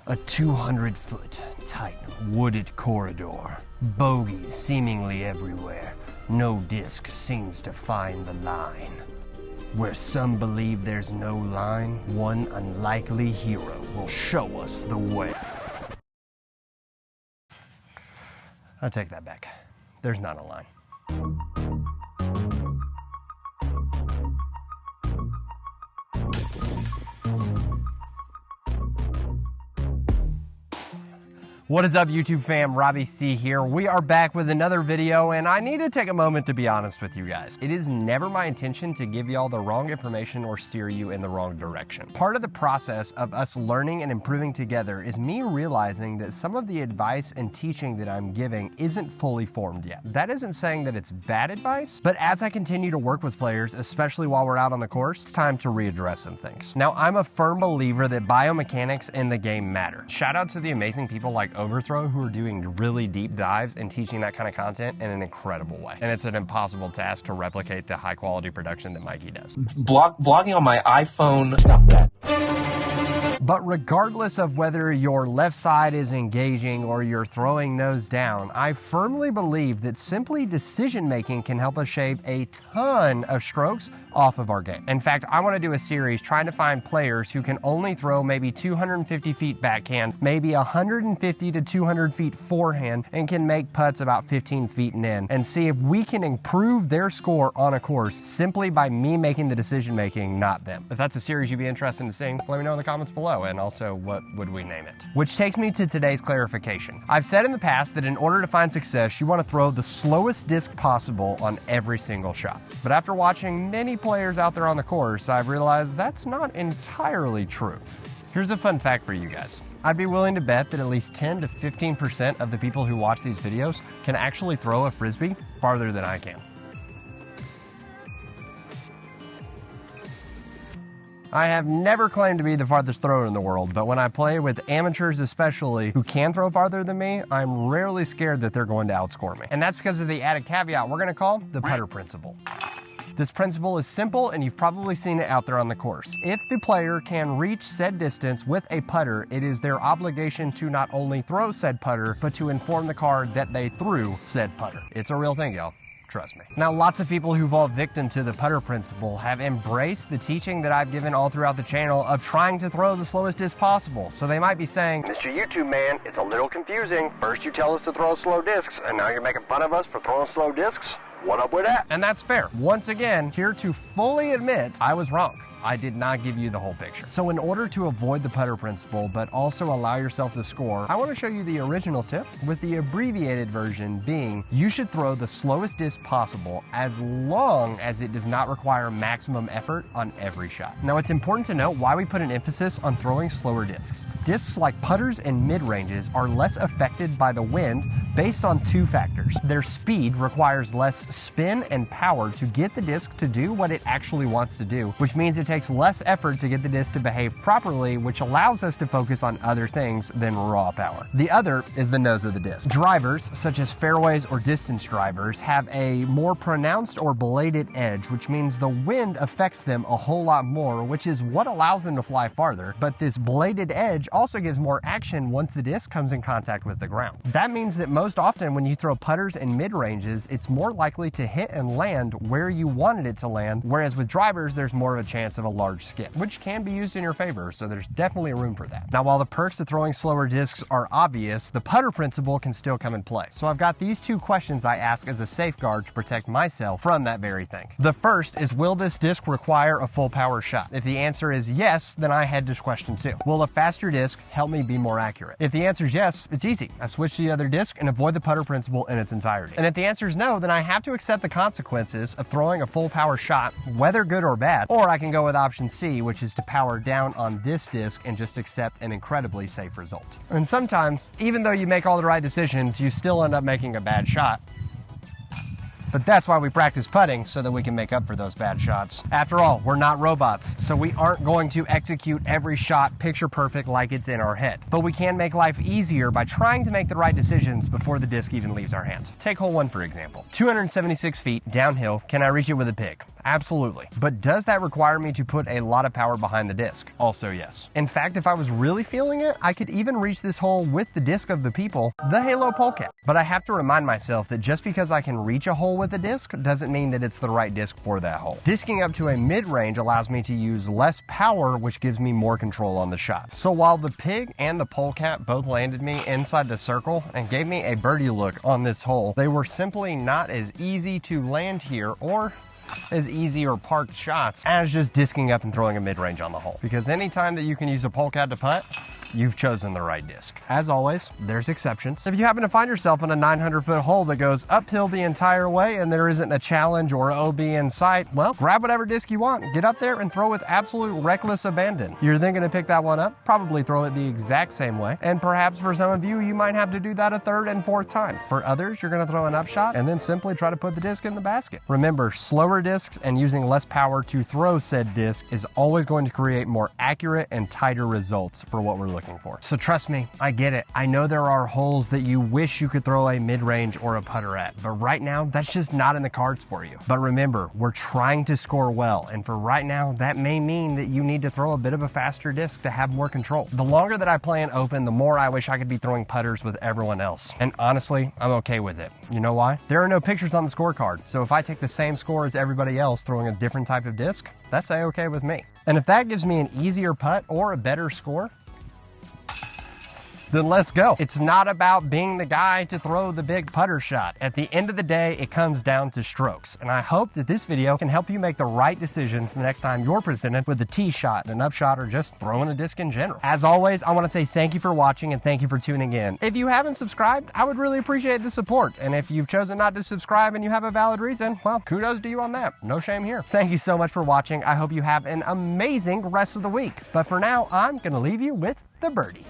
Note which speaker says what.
Speaker 1: A 200-foot tight wooded corridor. Bogeys seemingly everywhere. No disc seems to find the line. Where some believe there's no line, one unlikely hero will show us the way. I take that back. There's not a line. What is up, YouTube fam? Robbie C here. We are back with another video, and I need to take a moment to be honest with you guys. It is never my intention to give y'all the wrong information or steer you in the wrong direction. Part of the process of us learning and improving together is me realizing that some of the advice and teaching that I'm giving isn't fully formed yet. That isn't saying that it's bad advice, but as I continue to work with players, especially while we're out on the course, it's time to readdress some things. Now, I'm a firm believer that biomechanics in the game matter. Shout out to the amazing people like Overthrow who are doing really deep dives and teaching that kind of content in an incredible way. And it's an impossible task to replicate the high quality production that Mikey does.
Speaker 2: Blogging on my iPhone.
Speaker 1: Stop that. But regardless of whether your left side is engaging or you're throwing nose down, I firmly believe that simply decision making can help us shave a ton of strokes off of our game. In fact, I want to do a series trying to find players who can only throw maybe 250 feet backhand, maybe 150 to 200 feet forehand, and can make putts about 15 feet and in, and see if we can improve their score on a course simply by me making the decision making, not them. If that's a series you'd be interested in seeing, let me know in the comments below, and also what would we name it? Which takes me to today's clarification. I've said in the past that in order to find success, you want to throw the slowest disc possible on every single shot. But after watching many players out there on the course, I've realized that's not entirely true. Here's a fun fact for you guys. I'd be willing to bet that at least 10 to 15% of the people who watch these videos can actually throw a Frisbee farther than I can. I have never claimed to be the farthest thrower in the world, but when I play with amateurs especially who can throw farther than me, I'm rarely scared that they're going to outscore me. And that's because of the added caveat we're going to call the putter principle. This principle is simple, and you've probably seen it out there on the course. If the player can reach said distance with a putter, it is their obligation to not only throw said putter, but to inform the card that they threw said putter. It's a real thing, y'all. Trust me. Now, lots of people who fall victim to the putter principle have embraced the teaching that I've given all throughout the channel of trying to throw the slowest disc possible. So they might be saying, Mr. YouTube man, it's a little confusing. First you tell us to throw slow discs, and now you're making fun of us for throwing slow discs? What up with that? And that's fair. Once again, here to fully admit I was wrong. I did not give you the whole picture. So in order to avoid the putter principle, but also allow yourself to score, I want to show you the original tip, with the abbreviated version being you should throw the slowest disc possible as long as it does not require maximum effort on every shot. Now, it's important to note why we put an emphasis on throwing slower discs. Discs like putters and mid-ranges are less affected by the wind based on two factors. Their speed requires less spin and power to get the disc to do what it actually wants to do, which means it takes less effort to get the disc to behave properly, which allows us to focus on other things than raw power. The other is the nose of the disc. Drivers, such as fairways or distance drivers, have a more pronounced or bladed edge, which means the wind affects them a whole lot more, which is what allows them to fly farther. But this bladed edge also gives more action once the disc comes in contact with the ground. That means that most often when you throw putters and mid-ranges, it's more likely to hit and land where you wanted it to land, whereas with drivers, there's more of a chance of a large skip, which can be used in your favor, so there's definitely room for that. Now, while the perks of throwing slower discs are obvious, the putter principle can still come in play. So I've got these two questions I ask as a safeguard to protect myself from that very thing. The first is, will this disc require a full power shot? If the answer is yes, then I head to question 2. Will a faster disc help me be more accurate? If the answer is yes, it's easy. I switch to the other disc and avoid the putter principle in its entirety. And if the answer is no, then I have to accept the consequences of throwing a full power shot, whether good or bad, or I can go with option C, which is to power down on this disc and just accept an incredibly safe result. And sometimes, even though you make all the right decisions, you still end up making a bad shot. But that's why we practice putting, so that we can make up for those bad shots. After all, we're not robots, so we aren't going to execute every shot picture perfect like it's in our head. But we can make life easier by trying to make the right decisions before the disc even leaves our hand. Take hole 1 for example. 276 feet downhill, can I reach it with a pick? Absolutely. But does that require me to put a lot of power behind the disc? Also yes. In fact, if I was really feeling it, I could even reach this hole with the disc of the people, the Halo Polecat. But I have to remind myself that just because I can reach a hole with a disc doesn't mean that it's the right disc for that hole. Discing up to a mid-range allows me to use less power, which gives me more control on the shot. So while the pig and the Polecat both landed me inside the circle and gave me a birdie look on this hole, they were simply not as easy to land here or as easy or parked shots as just discing up and throwing a mid-range on the hole. Because anytime that you can use a Polecat to putt, you've chosen the right disc. As always, there's exceptions. If you happen to find yourself in a 900-foot hole that goes uphill the entire way and there isn't a challenge or OB in sight, well, grab whatever disc you want, get up there and throw with absolute reckless abandon. You're then gonna pick that one up, probably throw it the exact same way, and perhaps for some of you, you might have to do that a third and fourth time. For others, you're gonna throw an upshot and then simply try to put the disc in the basket. Remember, slower discs and using less power to throw said disc is always going to create more accurate and tighter results for what we're looking for. So trust me, I get it. I know there are holes that you wish you could throw a mid-range or a putter at, but right now that's just not in the cards for you. But remember, we're trying to score well, and for right now, that may mean that you need to throw a bit of a faster disc to have more control. The longer that I play an Open, the more I wish I could be throwing putters with everyone else. And honestly, I'm okay with it. You know why? There are no pictures on the scorecard, so if I take the same score as everybody else throwing a different type of disc, that's a-okay with me. And if that gives me an easier putt or a better score, then let's go. It's not about being the guy to throw the big putter shot. At the end of the day, it comes down to strokes. And I hope that this video can help you make the right decisions the next time you're presented with a tee shot, an upshot, or just throwing a disc in general. As always, I want to say thank you for watching and thank you for tuning in. If you haven't subscribed, I would really appreciate the support. And if you've chosen not to subscribe and you have a valid reason, well, kudos to you on that. No shame here. Thank you so much for watching. I hope you have an amazing rest of the week. But for now, I'm gonna leave you with the birdie.